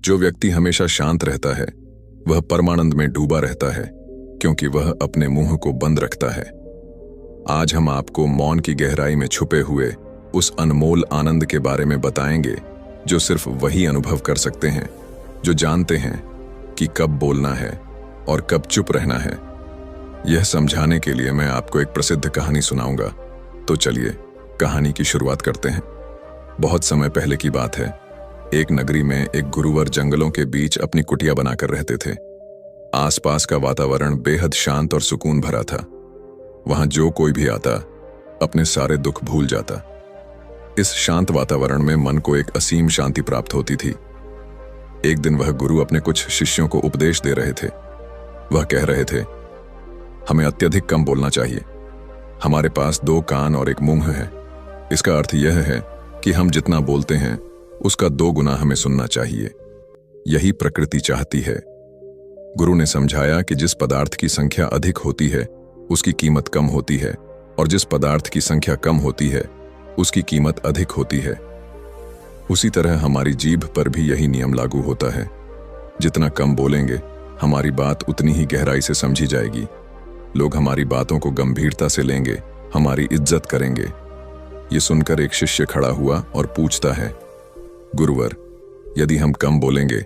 जो व्यक्ति हमेशा शांत रहता है वह परमानंद में डूबा रहता है, क्योंकि वह अपने मुंह को बंद रखता है। आज हम आपको मौन की गहराई में छुपे हुए उस अनमोल आनंद के बारे में बताएंगे जो सिर्फ वही अनुभव कर सकते हैं जो जानते हैं कि कब बोलना है और कब चुप रहना है। यह समझाने के लिए मैं आपको एक प्रसिद्ध कहानी सुनाऊंगा। तो चलिए कहानी की शुरुआत करते हैं। बहुत समय पहले की बात है। एक नगरी में एक गुरुवर जंगलों के बीच अपनी कुटिया बनाकर रहते थे। आसपास का वातावरण बेहद शांत और सुकून भरा था। वहां जो कोई भी आता अपने सारे दुख भूल जाता। इस शांत वातावरण में मन को एक असीम शांति प्राप्त होती थी। एक दिन वह गुरु अपने कुछ शिष्यों को उपदेश दे रहे थे। वह कह रहे थे, हमें अत्यधिक कम बोलना चाहिए। हमारे पास 2 कान और 1 मुंह है। इसका अर्थ यह है कि हम जितना बोलते हैं उसका 2 गुना हमें सुनना चाहिए। यही प्रकृति चाहती है। गुरु ने समझाया कि जिस पदार्थ की संख्या अधिक होती है उसकी कीमत कम होती है, और जिस पदार्थ की संख्या कम होती है उसकी कीमत अधिक होती है। उसी तरह हमारी जीभ पर भी यही नियम लागू होता है। जितना कम बोलेंगे हमारी बात उतनी ही गहराई से समझी जाएगी। लोग हमारी बातों को गंभीरता से लेंगे, हमारी इज्जत करेंगे। ये सुनकर एक शिष्य खड़ा हुआ और पूछता है, गुरुवर, यदि हम कम बोलेंगे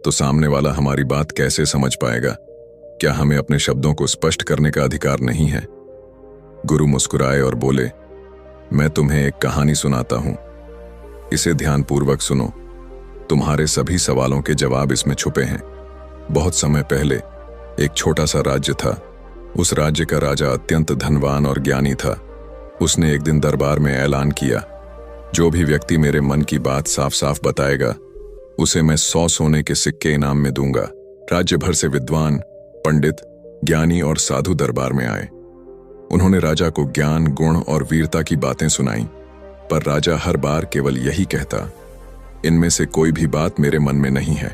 तो सामने वाला हमारी बात कैसे समझ पाएगा? क्या हमें अपने शब्दों को स्पष्ट करने का अधिकार नहीं है? गुरु मुस्कुराए और बोले, मैं तुम्हें एक कहानी सुनाता हूं। इसे ध्यानपूर्वक सुनो। तुम्हारे सभी सवालों के जवाब इसमें छुपे हैं। बहुत समय पहले एक छोटा सा राज्य था। उस राज्य का राजा अत्यंत धनवान और ज्ञानी था। उसने एक दिन दरबार में ऐलान किया, जो भी व्यक्ति मेरे मन की बात साफ साफ बताएगा उसे मैं 100 सोने के सिक्के इनाम में दूंगा। राज्य भर से विद्वान, पंडित, ज्ञानी और साधु दरबार में आए। उन्होंने राजा को ज्ञान, गुण और वीरता की बातें सुनाई, पर राजा हर बार केवल यही कहता, इनमें से कोई भी बात मेरे मन में नहीं है।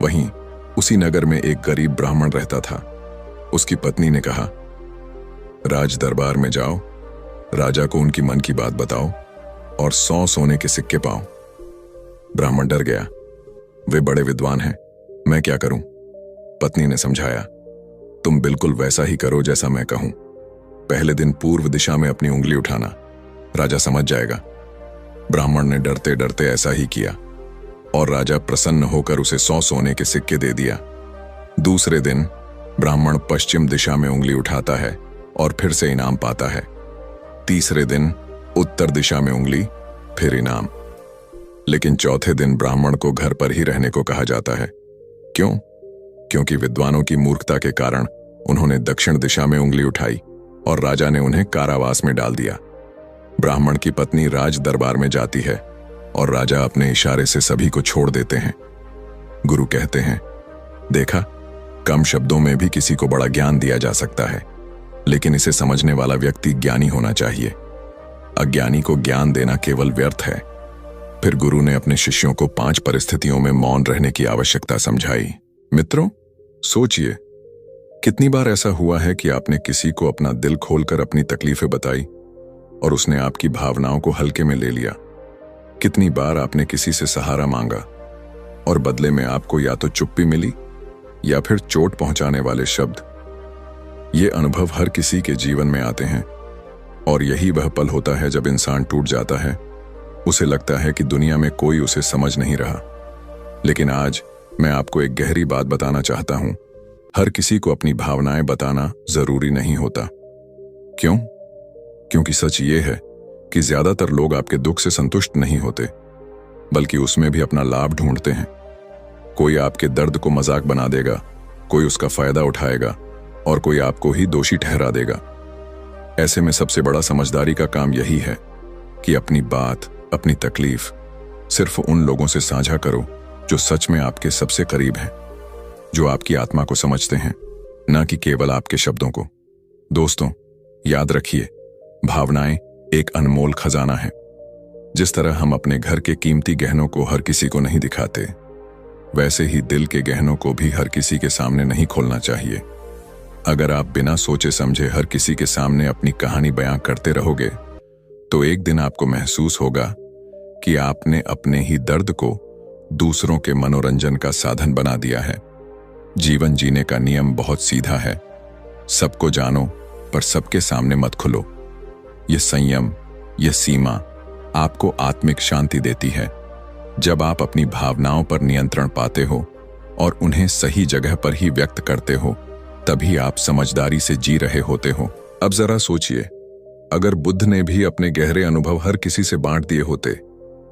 वहीं उसी नगर में एक गरीब ब्राह्मण रहता था। उसकी पत्नी ने कहा, राज दरबार में जाओ, राजा को उनकी मन की बात बताओ और 100 सोने के सिक्के पाओ। ब्राह्मण डर गया। वे बड़े विद्वान हैं, मैं क्या करूं? पत्नी ने समझाया, तुम बिल्कुल वैसा ही करो जैसा मैं कहूं। पहले दिन पूर्व दिशा में अपनी उंगली उठाना, राजा समझ जाएगा। ब्राह्मण ने डरते डरते ऐसा ही किया और राजा प्रसन्न होकर उसे 100 सोने के सिक्के दे दिया। दूसरे दिन ब्राह्मण पश्चिम दिशा में उंगली उठाता है और फिर से इनाम पाता है। तीसरे दिन उत्तर दिशा में उंगली, फिर इनाम। लेकिन चौथे दिन ब्राह्मण को घर पर ही रहने को कहा जाता है। क्यों? क्योंकि विद्वानों की मूर्खता के कारण उन्होंने दक्षिण दिशा में उंगली उठाई और राजा ने उन्हें कारावास में डाल दिया। ब्राह्मण की पत्नी राज दरबार में जाती है और राजा अपने इशारे से सभी को छोड़ देते हैं। गुरु कहते हैं, देखा, कम शब्दों में भी किसी को बड़ा ज्ञान दिया जा सकता है, लेकिन इसे समझने वाला व्यक्ति ज्ञानी होना चाहिए। अज्ञानी को ज्ञान देना केवल व्यर्थ है। फिर गुरु ने अपने शिष्यों को 5 परिस्थितियों में मौन रहने की आवश्यकता समझाई। मित्रों, सोचिए, कितनी बार ऐसा हुआ है कि आपने किसी को अपना दिल खोलकर अपनी तकलीफें बताई और उसने आपकी भावनाओं को हल्के में ले लिया? कितनी बार आपने किसी से सहारा मांगा और बदले में आपको या तो चुप्पी मिली या फिर चोट पहुंचाने वाले शब्द? ये अनुभव हर किसी के जीवन में आते हैं, और यही वह पल होता है जब इंसान टूट जाता है। उसे लगता है कि दुनिया में कोई उसे समझ नहीं रहा। लेकिन आज मैं आपको एक गहरी बात बताना चाहता हूं। हर किसी को अपनी भावनाएं बताना जरूरी नहीं होता। क्यों? क्योंकि सच ये है कि ज्यादातर लोग आपके दुख से संतुष्ट नहीं होते, बल्कि उसमें भी अपना लाभ ढूंढते हैं। कोई आपके दर्द को मजाक बना देगा, कोई उसका फायदा उठाएगा और कोई आपको ही दोषी ठहरा देगा। ऐसे में सबसे बड़ा समझदारी का काम यही है कि अपनी बात, अपनी तकलीफ सिर्फ उन लोगों से साझा करो जो सच में आपके सबसे करीब हैं, जो आपकी आत्मा को समझते हैं, न कि केवल आपके शब्दों को। दोस्तों, याद रखिए, भावनाएं एक अनमोल खजाना है। जिस तरह हम अपने घर के कीमती गहनों को हर किसी को नहीं दिखाते, वैसे ही दिल के गहनों को भी हर किसी के सामने नहीं खोलना चाहिए। अगर आप बिना सोचे समझे हर किसी के सामने अपनी कहानी बयां करते रहोगे, तो एक दिन आपको महसूस होगा कि आपने अपने ही दर्द को दूसरों के मनोरंजन का साधन बना दिया है। जीवन जीने का नियम बहुत सीधा है, सबको जानो पर सबके सामने मत खुलो। यह संयम, यह सीमा आपको आत्मिक शांति देती है। जब आप अपनी भावनाओं पर नियंत्रण पाते हो और उन्हें सही जगह पर ही व्यक्त करते हो, तभी आप समझदारी से जी रहे होते हो। अब जरा सोचिए, अगर बुद्ध ने भी अपने गहरे अनुभव हर किसी से बांट दिए होते,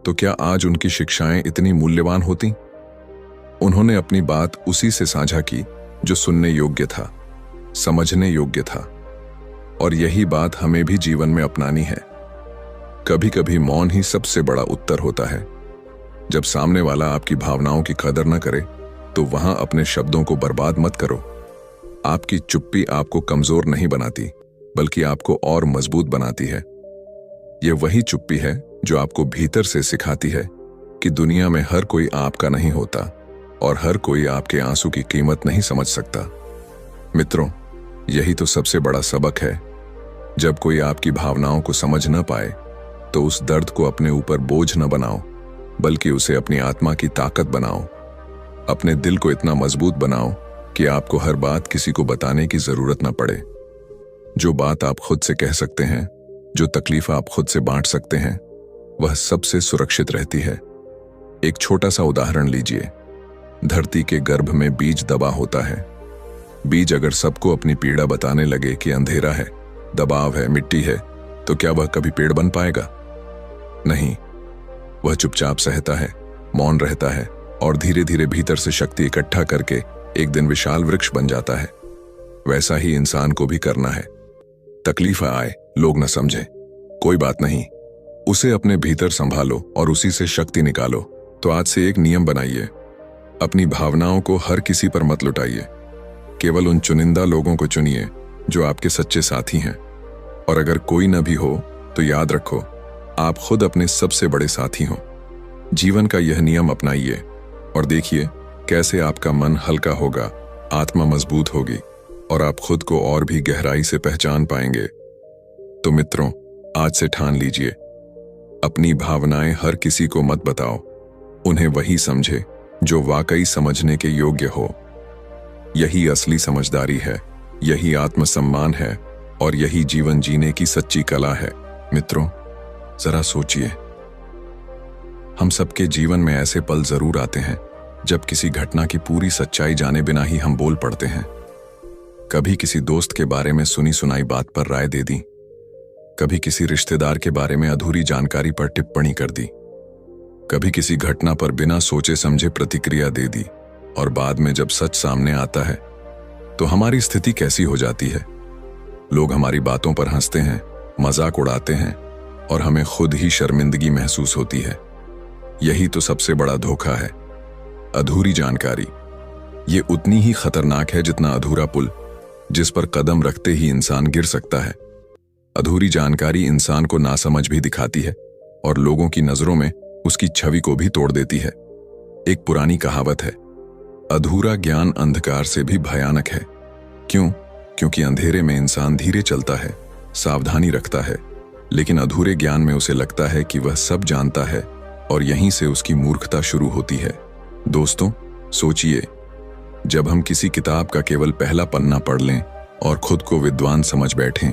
तो क्या आज उनकी शिक्षाएं इतनी मूल्यवान होती? उन्होंने अपनी बात उसी से साझा की जो सुनने योग्य था, समझने योग्य था, और यही बात हमें भी जीवन में अपनानी है। कभी कभी मौन ही सबसे बड़ा उत्तर होता है। जब सामने वाला आपकी भावनाओं की कदर न करे, तो वहां अपने शब्दों को बर्बाद मत करो। आपकी चुप्पी आपको कमजोर नहीं बनाती, बल्कि आपको और मजबूत बनाती है। यह वही चुप्पी है जो आपको भीतर से सिखाती है कि दुनिया में हर कोई आपका नहीं होता और हर कोई आपके आंसू की कीमत नहीं समझ सकता। मित्रों, यही तो सबसे बड़ा सबक है। जब कोई आपकी भावनाओं को समझ न पाए, तो उस दर्द को अपने ऊपर बोझ न बनाओ, बल्कि उसे अपनी आत्मा की ताकत बनाओ। अपने दिल को इतना मजबूत बनाओ कि आपको हर बात किसी को बताने की जरूरत न पड़े। जो बात आप खुद से कह सकते हैं, जो तकलीफ आप खुद से बांट सकते हैं, वह सबसे सुरक्षित रहती है। एक छोटा सा उदाहरण लीजिए। धरती के गर्भ में बीज दबा होता है। बीज अगर सबको अपनी पीड़ा बताने लगे कि अंधेरा है, दबाव है, मिट्टी है, तो क्या वह कभी पेड़ बन पाएगा? नहीं। वह चुपचाप सहता है, मौन रहता है और धीरे धीरे भीतर से शक्ति इकट्ठा करके एक दिन विशाल वृक्ष बन जाता है। वैसा ही इंसान को भी करना है। तकलीफ आए, लोग न समझे, कोई बात नहीं, उसे अपने भीतर संभालो और उसी से शक्ति निकालो। तो आज से एक नियम बनाइए, अपनी भावनाओं को हर किसी पर मत लुटाइए। केवल उन चुनिंदा लोगों को चुनिए जो आपके सच्चे साथी हैं। और अगर कोई न भी हो, तो याद रखो, आप खुद अपने सबसे बड़े साथी हो। जीवन का यह नियम अपनाइए और देखिए कैसे आपका मन हल्का होगा, आत्मा मजबूत होगी और आप खुद को और भी गहराई से पहचान पाएंगे। तो मित्रों, आज से ठान लीजिए, अपनी भावनाएं हर किसी को मत बताओ। उन्हें वही समझे जो वाकई समझने के योग्य हो। यही असली समझदारी है, यही आत्मसम्मान है और यही जीवन जीने की सच्ची कला है। मित्रों, जरा सोचिए, हम सबके जीवन में ऐसे पल जरूर आते हैं जब किसी घटना की पूरी सच्चाई जाने बिना ही हम बोल पड़ते हैं। कभी किसी दोस्त के बारे में सुनी सुनाई बात पर राय दे दी, कभी किसी रिश्तेदार के बारे में अधूरी जानकारी पर टिप्पणी कर दी, कभी किसी घटना पर बिना सोचे समझे प्रतिक्रिया दे दी, और बाद में जब सच सामने आता है तो हमारी स्थिति कैसी हो जाती है। लोग हमारी बातों पर हंसते हैं, मजाक उड़ाते हैं और हमें खुद ही शर्मिंदगी महसूस होती है। यही तो सबसे बड़ा धोखा है, अधूरी जानकारी। ये उतनी ही खतरनाक है जितना अधूरा पुल, जिस पर कदम रखते ही इंसान गिर सकता है। अधूरी जानकारी इंसान को नासमझ भी दिखाती है और लोगों की नजरों में उसकी छवि को भी तोड़ देती है। एक पुरानी कहावत है, अधूरा ज्ञान अंधकार से भी भयानक है। क्यों? क्योंकि अंधेरे में इंसान धीरे चलता है, सावधानी रखता है, लेकिन अधूरे ज्ञान में उसे लगता है कि वह सब जानता है और यहीं से उसकी मूर्खता शुरू होती है। दोस्तों, सोचिए, जब हम किसी किताब का केवल पहला पन्ना पढ़ लें और खुद को विद्वान समझ बैठें,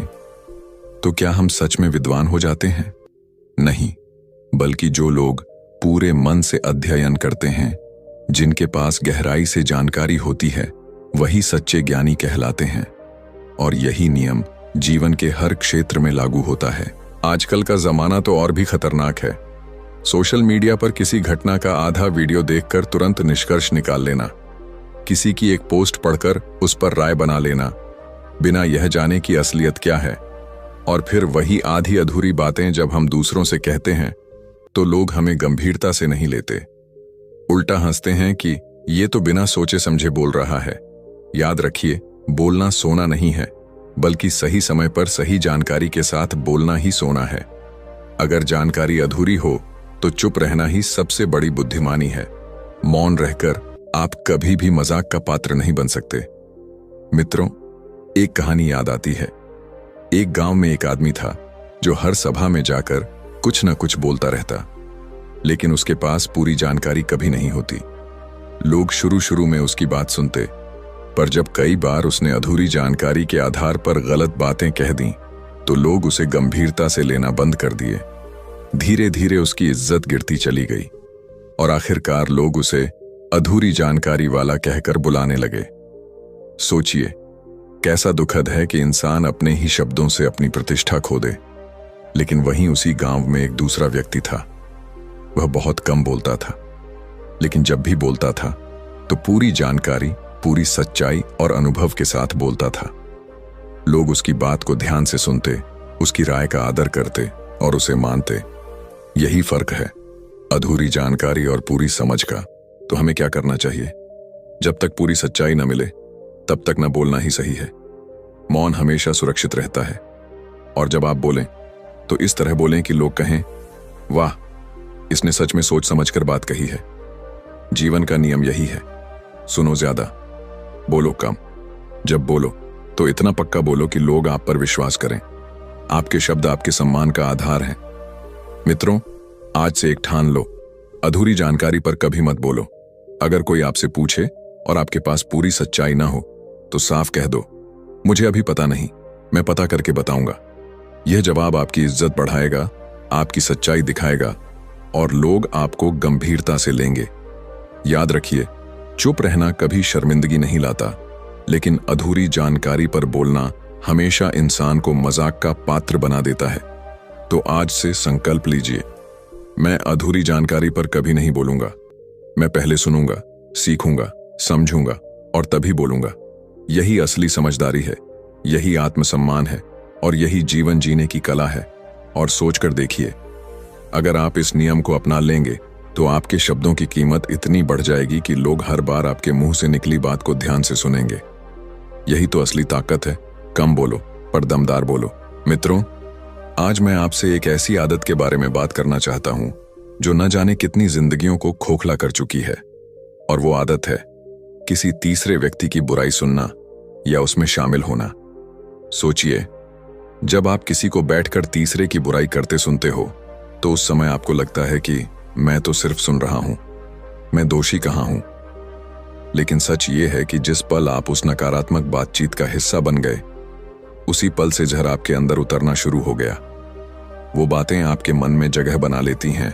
तो क्या हम सच में विद्वान हो जाते हैं? नहीं, बल्कि जो लोग पूरे मन से अध्ययन करते हैं, जिनके पास गहराई से जानकारी होती है, वही सच्चे ज्ञानी कहलाते हैं। और यही नियम जीवन के हर क्षेत्र में लागू होता है। आजकल का जमाना तो और भी खतरनाक है। सोशल मीडिया पर किसी घटना का आधा वीडियो देखकर तुरंत निष्कर्ष निकाल लेना, किसी की एक पोस्ट पढ़कर उस पर राय बना लेना, बिना यह जाने कि असलियत क्या है। और फिर वही आधी अधूरी बातें जब हम दूसरों से कहते हैं, तो लोग हमें गंभीरता से नहीं लेते, उल्टा हंसते हैं कि ये तो बिना सोचे समझे बोल रहा है। याद रखिए, बोलना सोना नहीं है, बल्कि सही समय पर सही जानकारी के साथ बोलना ही सोना है। अगर जानकारी अधूरी हो तो चुप रहना ही सबसे बड़ी बुद्धिमानी है। मौन रहकर आप कभी भी मजाक का पात्र नहीं बन सकते। मित्रों, एक कहानी याद आती है। एक गांव में एक आदमी था जो हर सभा में जाकर कुछ न कुछ बोलता रहता। लेकिन उसके पास पूरी जानकारी कभी नहीं होती। लोग शुरू शुरू में उसकी बात सुनते, पर जब कई बार उसने अधूरी जानकारी के आधार पर गलत बातें कह दी तो लोग उसे गंभीरता से लेना बंद कर दिए। धीरे धीरे उसकी इज्जत गिरती चली गई और आखिरकार लोग उसे अधूरी जानकारी वाला कहकर बुलाने लगे। सोचिए, कैसा दुखद है कि इंसान अपने ही शब्दों से अपनी प्रतिष्ठा खो दे। लेकिन वहीं उसी गांव में एक दूसरा व्यक्ति था। वह बहुत कम बोलता था, लेकिन जब भी बोलता था तो पूरी जानकारी, पूरी सच्चाई और अनुभव के साथ बोलता था। लोग उसकी बात को ध्यान से सुनते, उसकी राय का आदर करते और उसे मानते। यही फर्क है अधूरी जानकारी और पूरी समझ का। तो हमें क्या करना चाहिए? जब तक पूरी सच्चाई न मिले तब तक न बोलना ही सही है। मौन हमेशा सुरक्षित रहता है, और जब आप बोलें तो इस तरह बोलें कि लोग कहें, वाह, इसने सच में सोच समझकर बात कही है। जीवन का नियम यही है, सुनो ज्यादा, बोलो कम। जब बोलो तो इतना पक्का बोलो कि लोग आप पर विश्वास करें। आपके शब्द आपके सम्मान का आधार हैं। मित्रों, आज से एक ठान लो, अधूरी जानकारी पर कभी मत बोलो। अगर कोई आपसे पूछे और आपके पास पूरी सच्चाई ना हो तो साफ कह दो, मुझे अभी पता नहीं, मैं पता करके बताऊंगा। यह जवाब आपकी इज्जत बढ़ाएगा, आपकी सच्चाई दिखाएगा और लोग आपको गंभीरता से लेंगे। याद रखिए, चुप रहना कभी शर्मिंदगी नहीं लाता, लेकिन अधूरी जानकारी पर बोलना हमेशा इंसान को मजाक का पात्र बना देता है। तो आज से संकल्प लीजिए, मैं अधूरी जानकारी पर कभी नहीं बोलूंगा। मैं पहले सुनूंगा, सीखूंगा, समझूंगा और तभी बोलूंगा। यही असली समझदारी है, यही आत्मसम्मान है और यही जीवन जीने की कला है। और सोचकर देखिए, अगर आप इस नियम को अपना लेंगे तो आपके शब्दों की कीमत इतनी बढ़ जाएगी कि लोग हर बार आपके मुंह से निकली बात को ध्यान से सुनेंगे। यही तो असली ताकत है। कम बोलो पर दमदार बोलो। मित्रों, आज मैं आपसे एक ऐसी आदत के बारे में बात करना चाहता हूं जो न जाने कितनी जिंदगियों को खोखला कर चुकी है। और वो आदत है किसी तीसरे व्यक्ति की बुराई सुनना या उसमें शामिल होना। सोचिए, जब आप किसी को बैठकर तीसरे की बुराई करते सुनते हो तो उस समय आपको लगता है कि मैं तो सिर्फ सुन रहा हूं, मैं दोषी कहां हूं। लेकिन सच ये है कि जिस पल आप उस नकारात्मक बातचीत का हिस्सा बन गए, उसी पल से जहर आपके अंदर उतरना शुरू हो गया। वो बातें आपके मन में जगह बना लेती हैं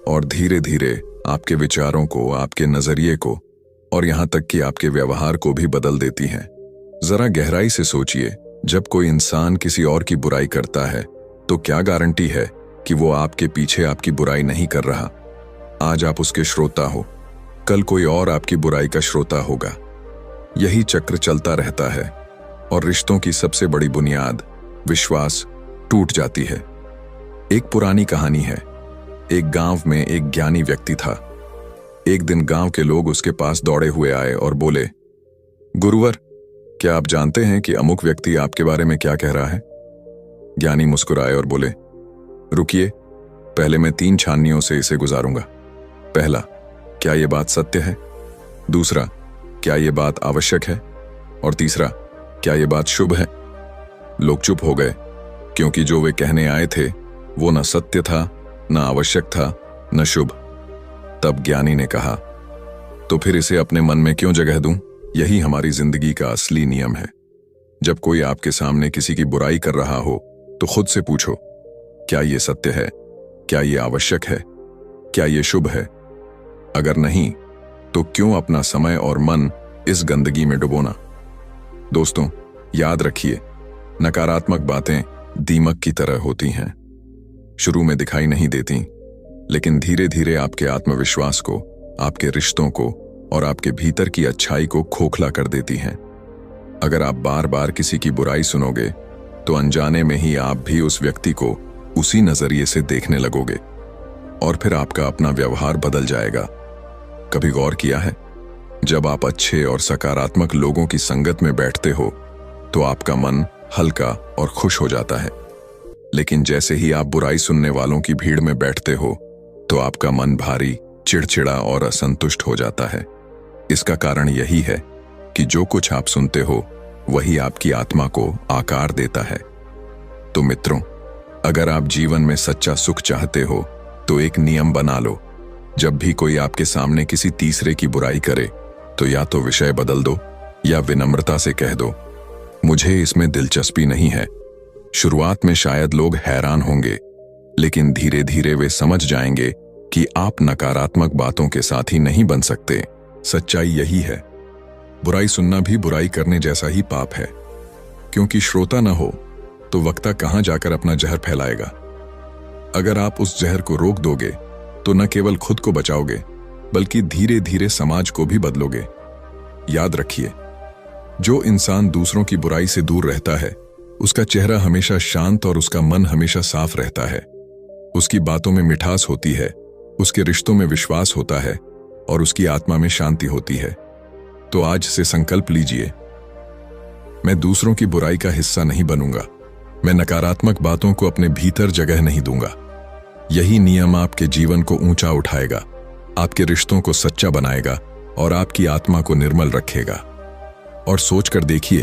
और धीरे धीरे आपके विचारों को, आपके नजरिए को और यहां तक कि आपके व्यवहार को भी बदल देती हैं। जरा गहराई से सोचिए, जब कोई इंसान किसी और की बुराई करता है तो क्या गारंटी है कि वो आपके पीछे आपकी बुराई नहीं कर रहा? आज आप उसके श्रोता हो, कल कोई और आपकी बुराई का श्रोता होगा। यही चक्र चलता रहता है और रिश्तों की सबसे बड़ी बुनियाद, विश्वास, टूट जाती है। एक पुरानी कहानी है। एक गांव में एक ज्ञानी व्यक्ति था। एक दिन गांव के लोग उसके पास दौड़े हुए आए और बोले, गुरुवर, क्या आप जानते हैं कि अमुक व्यक्ति आपके बारे में क्या कह रहा है? ज्ञानी मुस्कुराए और बोले, रुकिए, पहले मैं 3 छाननियों से इसे गुजारूंगा। पहला, क्या यह बात सत्य है? दूसरा, क्या यह बात आवश्यक है? और तीसरा, क्या यह बात शुभ है? लोग चुप हो गए, क्योंकि जो वे कहने आए थे वो न सत्य था, न आवश्यक था, न शुभ। तब ज्ञानी ने कहा, तो फिर इसे अपने मन में क्यों जगह दूं? यही हमारी जिंदगी का असली नियम है। जब कोई आपके सामने किसी की बुराई कर रहा हो तो खुद से पूछो, क्या ये सत्य है? क्या ये आवश्यक है? क्या ये शुभ है? अगर नहीं, तो क्यों अपना समय और मन इस गंदगी में डुबोना? दोस्तों, याद रखिए, नकारात्मक बातें दीमक की तरह होती हैं। शुरू में दिखाई नहीं देती, लेकिन धीरे धीरे आपके आत्मविश्वास को, आपके रिश्तों को और आपके भीतर की अच्छाई को खोखला कर देती हैं। अगर आप बार बार किसी की बुराई सुनोगे तो अनजाने में ही आप भी उस व्यक्ति को उसी नजरिए से देखने लगोगे और फिर आपका अपना व्यवहार बदल जाएगा। कभी गौर किया है, जब आप अच्छे और सकारात्मक लोगों की संगत में बैठते हो तो आपका मन हल्का और खुश हो जाता है। लेकिन जैसे ही आप बुराई सुनने वालों की भीड़ में बैठते हो तो आपका मन भारी, चिड़चिड़ा और असंतुष्ट हो जाता है। इसका कारण यही है कि जो कुछ आप सुनते हो वही आपकी आत्मा को आकार देता है। तो मित्रों, अगर आप जीवन में सच्चा सुख चाहते हो तो एक नियम बना लो, जब भी कोई आपके सामने किसी तीसरे की बुराई करे तो या तो विषय बदल दो या विनम्रता से कह दो, मुझे इसमें दिलचस्पी नहीं है। शुरुआत में शायद लोग हैरान होंगे, लेकिन धीरे धीरे वे समझ जाएंगे कि आप नकारात्मक बातों के साथी नहीं बन सकते। सच्चाई यही है, बुराई सुनना भी बुराई करने जैसा ही पाप है, क्योंकि श्रोता न हो तो वक्ता कहां जाकर अपना जहर फैलाएगा। अगर आप उस जहर को रोक दोगे तो न केवल खुद को बचाओगे, बल्कि धीरे धीरे समाज को भी बदलोगे। याद रखिए, जो इंसान दूसरों की बुराई से दूर रहता है, उसका चेहरा हमेशा शांत और उसका मन हमेशा साफ रहता है। उसकी बातों में मिठास होती है, उसके रिश्तों में विश्वास होता है और उसकी आत्मा में शांति होती है। तो आज से संकल्प लीजिए, मैं दूसरों की बुराई का हिस्सा नहीं बनूंगा, मैं नकारात्मक बातों को अपने भीतर जगह नहीं दूंगा। यही नियम आपके जीवन को ऊंचा उठाएगा, आपके रिश्तों को सच्चा बनाएगा और आपकी आत्मा को निर्मल रखेगा। और सोचकर देखिए,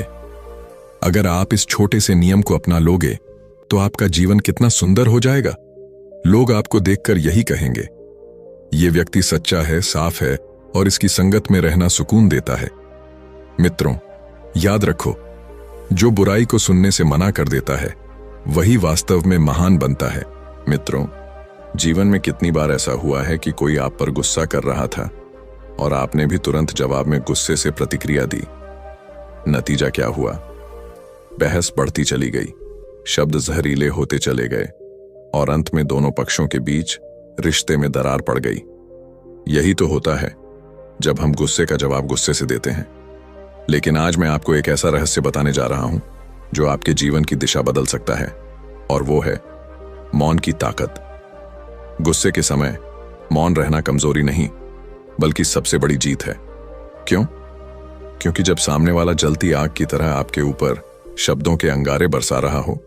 अगर आप इस छोटे से नियम को अपना लोगे तो आपका जीवन कितना सुंदर हो जाएगा। लोग आपको देखकर यही कहेंगे, ये व्यक्ति सच्चा है, साफ है और इसकी संगत में रहना सुकून देता है। मित्रों, याद रखो, जो बुराई को सुनने से मना कर देता है वही वास्तव में महान बनता है। मित्रों, जीवन में कितनी बार ऐसा हुआ है कि कोई आप पर गुस्सा कर रहा था और आपने भी तुरंत जवाब में गुस्से से प्रतिक्रिया दी। नतीजा क्या हुआ? बहस बढ़ती चली गई, शब्द जहरीले होते चले गए और अंत में दोनों पक्षों के बीच रिश्ते में दरार पड़ गई। यही तो होता है जब हम गुस्से का जवाब गुस्से से देते हैं। लेकिन आज मैं आपको एक ऐसा रहस्य बताने जा रहा हूं जो आपके जीवन की दिशा बदल सकता है, और वो है मौन की ताकत। गुस्से के समय मौन रहना कमजोरी नहीं, बल्कि सबसे बड़ी जीत है। क्यों? क्योंकि जब सामने वाला जलती आग की तरह आपके ऊपर शब्दों के अंगारे बरसा रहा हो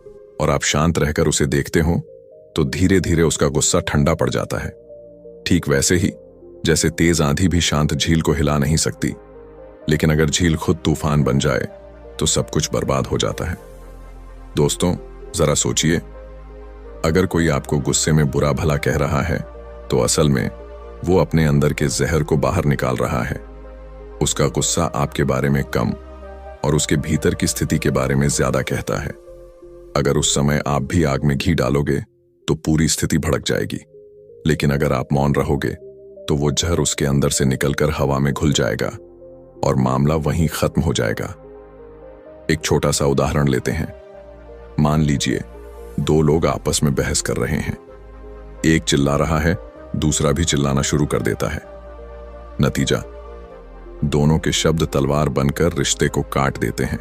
और आप शांत रहकर उसे देखते हो, तो धीरे धीरे उसका गुस्सा ठंडा पड़ जाता है। ठीक वैसे ही जैसे तेज आंधी भी शांत झील को हिला नहीं सकती, लेकिन अगर झील खुद तूफान बन जाए तो सब कुछ बर्बाद हो जाता है। दोस्तों, जरा सोचिए, अगर कोई आपको गुस्से में बुरा भला कह रहा है तो असल में वो अपने अंदर के जहर को बाहर निकाल रहा है। उसका गुस्सा आपके बारे में कम और उसके भीतर की स्थिति के बारे में ज्यादा कहता है। अगर उस समय आप भी आग में घी डालोगे तो पूरी स्थिति भड़क जाएगी, लेकिन अगर आप मौन रहोगे तो वो जहर उसके अंदर से निकलकर हवा में घुल जाएगा और मामला वहीं खत्म हो जाएगा। एक छोटा सा उदाहरण लेते हैं। मान लीजिए दो लोग आपस में बहस कर रहे हैं। एक चिल्ला रहा है, दूसरा भी चिल्लाना शुरू कर देता है। नतीजा, दोनों के शब्द तलवार बनकर रिश्ते को काट देते हैं।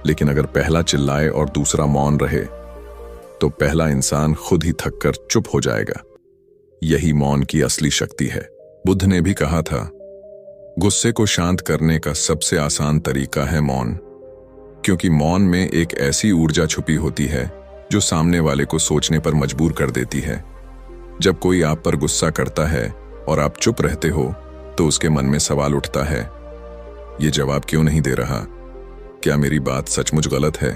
लेकिन अगर पहला चिल्लाए और दूसरा मौन रहे तो पहला इंसान खुद ही थककर चुप हो जाएगा। यही मौन की असली शक्ति है। बुद्ध ने भी कहा था, गुस्से को शांत करने का सबसे आसान तरीका है मौन, क्योंकि मौन में एक ऐसी ऊर्जा छुपी होती है जो सामने वाले को सोचने पर मजबूर कर देती है। जब कोई आप पर गुस्सा करता है और आप चुप रहते हो तो उसके मन में सवाल उठता है, ये जवाब क्यों नहीं दे रहा? क्या मेरी बात सचमुच गलत है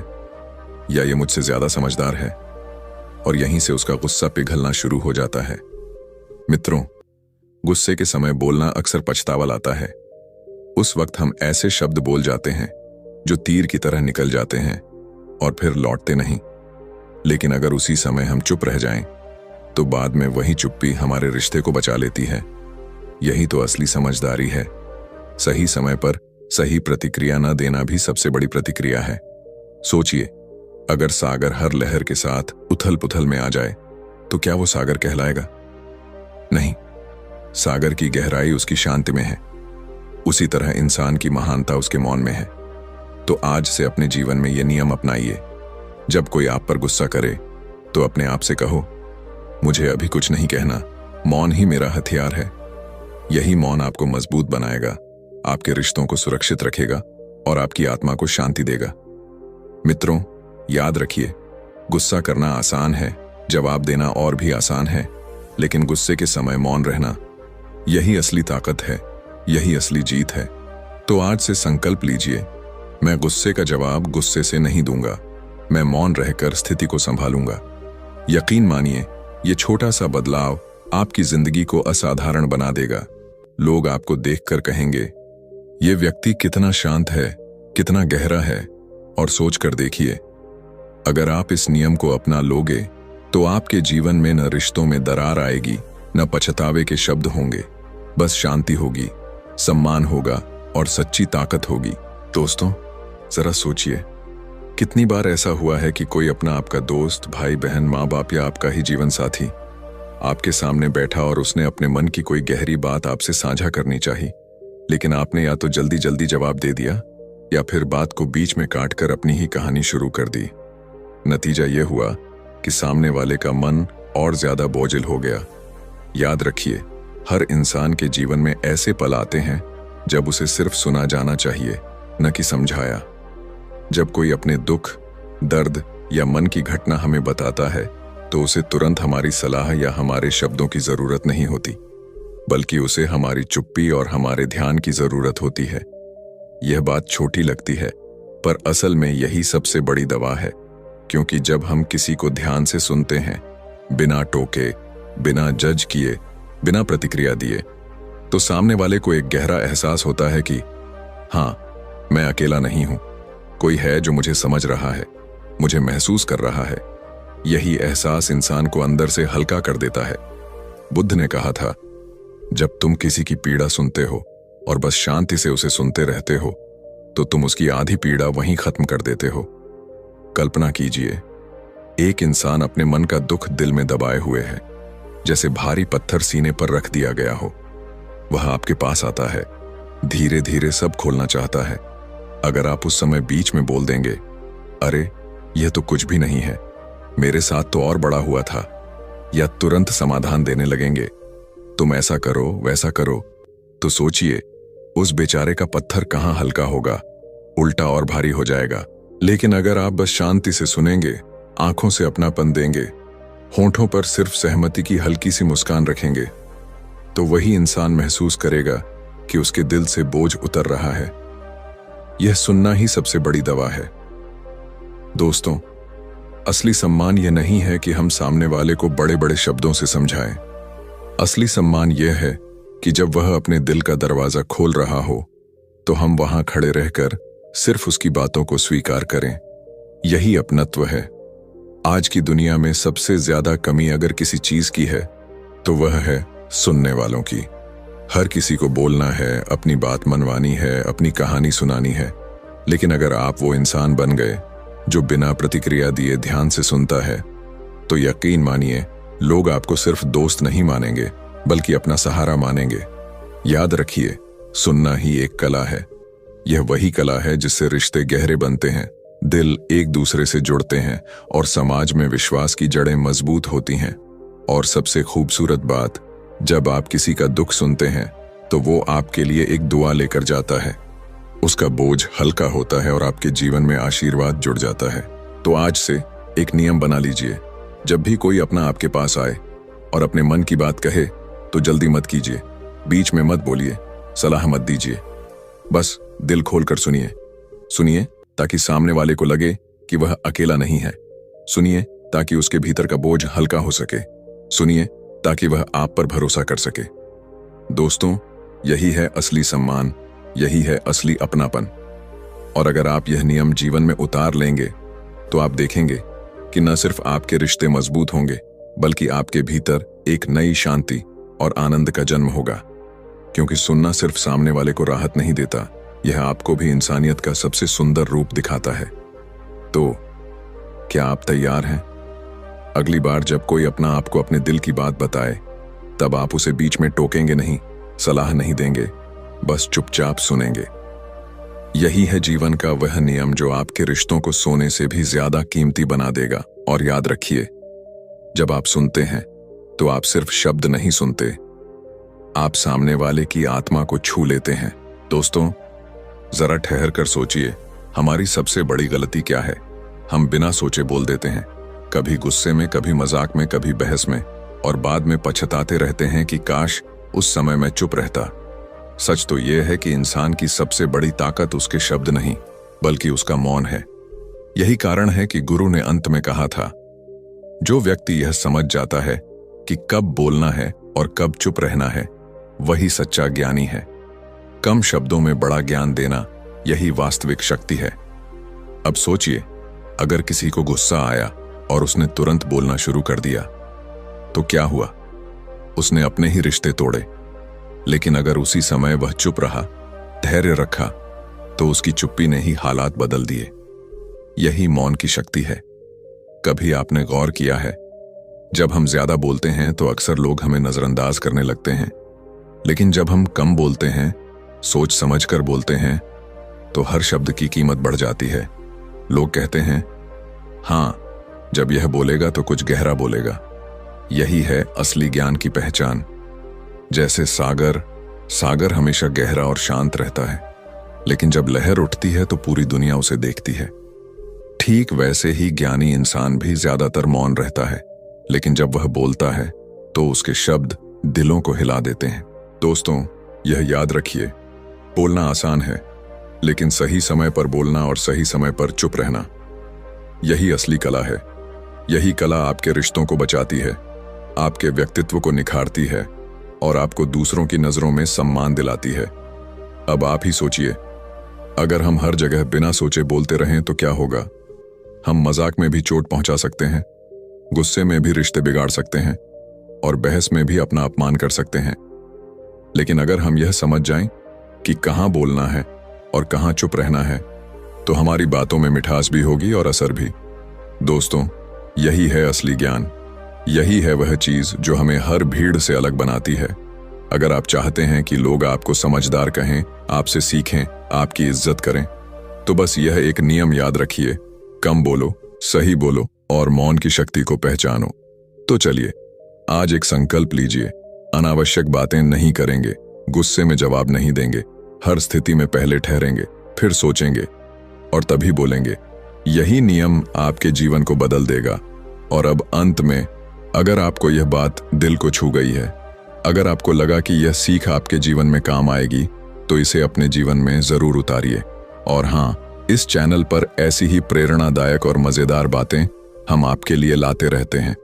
या ये मुझसे ज्यादा समझदार है? और यहीं से उसका गुस्सा पिघलना शुरू हो जाता है। मित्रों, गुस्से के समय बोलना अक्सर पछतावा लाता है। उस वक्त हम ऐसे शब्द बोल जाते हैं जो तीर की तरह निकल जाते हैं और फिर लौटते नहीं। लेकिन अगर उसी समय हम चुप रह जाएं, तो बाद में वही चुप्पी हमारे रिश्ते को बचा लेती है। यही तो असली समझदारी है। सही समय पर सही प्रतिक्रिया न देना भी सबसे बड़ी प्रतिक्रिया है। सोचिए, अगर सागर हर लहर के साथ उथल पुथल में आ जाए तो क्या वो सागर कहलाएगा? नहीं, सागर की गहराई उसकी शांति में है। उसी तरह इंसान की महानता उसके मौन में है। तो आज से अपने जीवन में ये नियम अपनाइए। जब कोई आप पर गुस्सा करे तो अपने आप से कहो, मुझे अभी कुछ नहीं कहना, मौन ही मेरा हथियार है। यही मौन आपको मजबूत बनाएगा, आपके रिश्तों को सुरक्षित रखेगा और आपकी आत्मा को शांति देगा। मित्रों, याद रखिए, गुस्सा करना आसान है, जवाब देना और भी आसान है, लेकिन गुस्से के समय मौन रहना, यही असली ताकत है, यही असली जीत है। तो आज से संकल्प लीजिए, मैं गुस्से का जवाब गुस्से से नहीं दूंगा, मैं मौन रहकर स्थिति को संभालूंगा। यकीन मानिए, ये छोटा सा बदलाव आपकी जिंदगी को असाधारण बना देगा। लोग आपको देखकर कहेंगे, ये व्यक्ति कितना शांत है, कितना गहरा है। और सोच कर देखिए, अगर आप इस नियम को अपना लोगे तो आपके जीवन में न रिश्तों में दरार आएगी, न पछतावे के शब्द होंगे। बस शांति होगी, सम्मान होगा और सच्ची ताकत होगी। दोस्तों, जरा सोचिए, कितनी बार ऐसा हुआ है कि कोई अपना आपका दोस्त, भाई बहन, माँ बाप या आपका ही जीवन साथी आपके सामने बैठा और उसने अपने मन की कोई गहरी बात आपसे साझा करनी चाहिए, लेकिन आपने या तो जल्दी जल्दी जवाब दे दिया या फिर बात को बीच में काटकर अपनी ही कहानी शुरू कर दी। नतीजा यह हुआ कि सामने वाले का मन और ज्यादा बोझिल हो गया। याद रखिए, हर इंसान के जीवन में ऐसे पल आते हैं जब उसे सिर्फ सुना जाना चाहिए, न कि समझाया। जब कोई अपने दुख, दर्द या मन की घटना हमें बताता है तो उसे तुरंत हमारी सलाह या हमारे शब्दों की जरूरत नहीं होती, बल्कि उसे हमारी चुप्पी और हमारे ध्यान की जरूरत होती है। यह बात छोटी लगती है, पर असल में यही सबसे बड़ी दवा है, क्योंकि जब हम किसी को ध्यान से सुनते हैं, बिना टोके, बिना जज किए, बिना प्रतिक्रिया दिए, तो सामने वाले को एक गहरा एहसास होता है कि हाँ, मैं अकेला नहीं हूं, कोई है जो मुझे समझ रहा है, मुझे महसूस कर रहा है। यही एहसास इंसान को अंदर से हल्का कर देता है। बुद्ध ने कहा था, जब तुम किसी की पीड़ा सुनते हो और बस शांति से उसे सुनते रहते हो तो तुम उसकी आधी पीड़ा वहीं खत्म कर देते हो। कल्पना कीजिए, एक इंसान अपने मन का दुख दिल में दबाए हुए है, जैसे भारी पत्थर सीने पर रख दिया गया हो। वह आपके पास आता है, धीरे धीरे सब खोलना चाहता है। अगर आप उस समय बीच में बोल देंगे, अरे यह तो कुछ भी नहीं है, मेरे साथ तो और बड़ा हुआ था, या तुरंत समाधान देने लगेंगे, तुम ऐसा करो, वैसा करो, तो सोचिए उस बेचारे का पत्थर कहां हल्का होगा, उल्टा और भारी हो जाएगा। लेकिन अगर आप बस शांति से सुनेंगे, आंखों से अपनापन देंगे, होंठों पर सिर्फ सहमति की हल्की सी मुस्कान रखेंगे, तो वही इंसान महसूस करेगा कि उसके दिल से बोझ उतर रहा है। यह सुनना ही सबसे बड़ी दवा है। दोस्तों, असली सम्मान यह नहीं है कि हम सामने वाले को बड़े बड़े शब्दों से समझाएं। असली सम्मान यह है कि जब वह अपने दिल का दरवाजा खोल रहा हो तो हम वहां खड़े रहकर सिर्फ उसकी बातों को स्वीकार करें। यही अपनत्व है। आज की दुनिया में सबसे ज्यादा कमी अगर किसी चीज की है तो वह है सुनने वालों की। हर किसी को बोलना है, अपनी बात मनवानी है, अपनी कहानी सुनानी है, लेकिन अगर आप वो इंसान बन गए जो बिना प्रतिक्रिया दिए ध्यान से सुनता है, तो यकीन मानिए, लोग आपको सिर्फ दोस्त नहीं मानेंगे बल्कि अपना सहारा मानेंगे। याद रखिए, सुनना ही एक कला है। यह वही कला है जिससे रिश्ते गहरे बनते हैं, दिल एक दूसरे से जुड़ते हैं और समाज में विश्वास की जड़ें मजबूत होती हैं। और सबसे खूबसूरत बात, जब आप किसी का दुख सुनते हैं तो वो आपके लिए एक दुआ लेकर जाता है। उसका बोझ हल्का होता है और आपके जीवन में आशीर्वाद जुड़ जाता है। तो आज से एक नियम बना लीजिए, जब भी कोई अपना आपके पास आए और अपने मन की बात कहे तो जल्दी मत कीजिए, बीच में मत बोलिए, सलाह मत दीजिए। बस दिल खोलकर सुनिए। सुनिए ताकि सामने वाले को लगे कि वह अकेला नहीं है। सुनिए ताकि उसके भीतर का बोझ हल्का हो सके। सुनिए ताकि वह आप पर भरोसा कर सके। दोस्तों, यही है असली सम्मान, यही है असली अपनापन। और अगर आप यह नियम जीवन में उतार लेंगे तो आप देखेंगे कि न सिर्फ आपके रिश्ते मजबूत होंगे, बल्कि आपके भीतर एक नई शांति और आनंद का जन्म होगा। क्योंकि सुनना सिर्फ सामने वाले को राहत नहीं देता, यह आपको भी इंसानियत का सबसे सुंदर रूप दिखाता है। तो क्या आप तैयार हैं? अगली बार जब कोई अपना आपको अपने दिल की बात बताए, तब आप उसे बीच में टोकेंगे नहीं, सलाह नहीं देंगे, बस चुपचाप सुनेंगे। यही है जीवन का वह नियम जो आपके रिश्तों को सोने से भी ज्यादा कीमती बना देगा। और याद रखिए, जब आप सुनते हैं तो आप सिर्फ शब्द नहीं सुनते, आप सामने वाले की आत्मा को छू लेते हैं। दोस्तों, जरा ठहर कर सोचिए, हमारी सबसे बड़ी गलती क्या है? हम बिना सोचे बोल देते हैं, कभी गुस्से में, कभी मजाक में, कभी बहस में, और बाद में पछताते रहते हैं कि काश उस समय मैं चुप रहता। सच तो यह है कि इंसान की सबसे बड़ी ताकत उसके शब्द नहीं, बल्कि उसका मौन है। यही कारण है कि गुरु ने अंत में कहा था, जो व्यक्ति यह समझ जाता है कि कब बोलना है और कब चुप रहना है, वही सच्चा ज्ञानी है। कम शब्दों में बड़ा ज्ञान देना, यही वास्तविक शक्ति है। अब सोचिए, अगर किसी को गुस्सा आया और उसने तुरंत बोलना शुरू कर दिया तो क्या हुआ? उसने अपने ही रिश्ते तोड़े। लेकिन अगर उसी समय वह चुप रहा, धैर्य रखा, तो उसकी चुप्पी ने ही हालात बदल दिए। यही मौन की शक्ति है। कभी आपने गौर किया है, जब हम ज्यादा बोलते हैं तो अक्सर लोग हमें नजरअंदाज करने लगते हैं, लेकिन जब हम कम बोलते हैं, सोच समझकर बोलते हैं, तो हर शब्द की कीमत बढ़ जाती है। लोग कहते हैं, हाँ, जब यह बोलेगा तो कुछ गहरा बोलेगा। यही है असली ज्ञान की पहचान। जैसे सागर हमेशा गहरा और शांत रहता है, लेकिन जब लहर उठती है तो पूरी दुनिया उसे देखती है। ठीक वैसे ही ज्ञानी इंसान भी ज्यादातर मौन रहता है, लेकिन जब वह बोलता है तो उसके शब्द दिलों को हिला देते हैं। दोस्तों, यह याद रखिए, बोलना आसान है, लेकिन सही समय पर बोलना और सही समय पर चुप रहना, यही असली कला है। यही कला आपके रिश्तों को बचाती है, आपके व्यक्तित्व को निखारती है और आपको दूसरों की नजरों में सम्मान दिलाती है। अब आप ही सोचिए, अगर हम हर जगह बिना सोचे बोलते रहें तो क्या होगा? हम मजाक में भी चोट पहुंचा सकते हैं, गुस्से में भी रिश्ते बिगाड़ सकते हैं और बहस में भी अपना अपमान कर सकते हैं। लेकिन अगर हम यह समझ जाएं कि कहां बोलना है और कहां चुप रहना है, तो हमारी बातों में मिठास भी होगी और असर भी। दोस्तों, यही है असली ज्ञान। यही है वह चीज जो हमें हर भीड़ से अलग बनाती है। अगर आप चाहते हैं कि लोग आपको समझदार कहें, आपसे सीखें, आपकी इज्जत करें, तो बस यह एक नियम याद रखिए, कम बोलो, सही बोलो और मौन की शक्ति को पहचानो। तो चलिए, आज एक संकल्प लीजिए, अनावश्यक बातें नहीं करेंगे, गुस्से में जवाब नहीं देंगे, हर स्थिति में पहले ठहरेंगे, फिर सोचेंगे और तभी बोलेंगे। यही नियम आपके जीवन को बदल देगा। और अब अंत में, अगर आपको यह बात दिल को छू गई है, अगर आपको लगा कि यह सीख आपके जीवन में काम आएगी, तो इसे अपने जीवन में जरूर उतारिए। और हाँ, इस चैनल पर ऐसी ही प्रेरणादायक और मजेदार बातें हम आपके लिए लाते रहते हैं।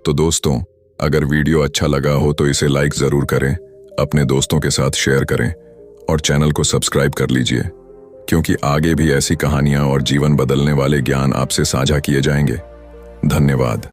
तो दोस्तों, अगर वीडियो अच्छा लगा हो तो इसे लाइक जरूर करें, अपने दोस्तों के साथ शेयर करें और चैनल को सब्सक्राइब कर लीजिए, क्योंकि आगे भी ऐसी कहानियां और जीवन बदलने वाले ज्ञान आपसे साझा किए जाएंगे। धन्यवाद।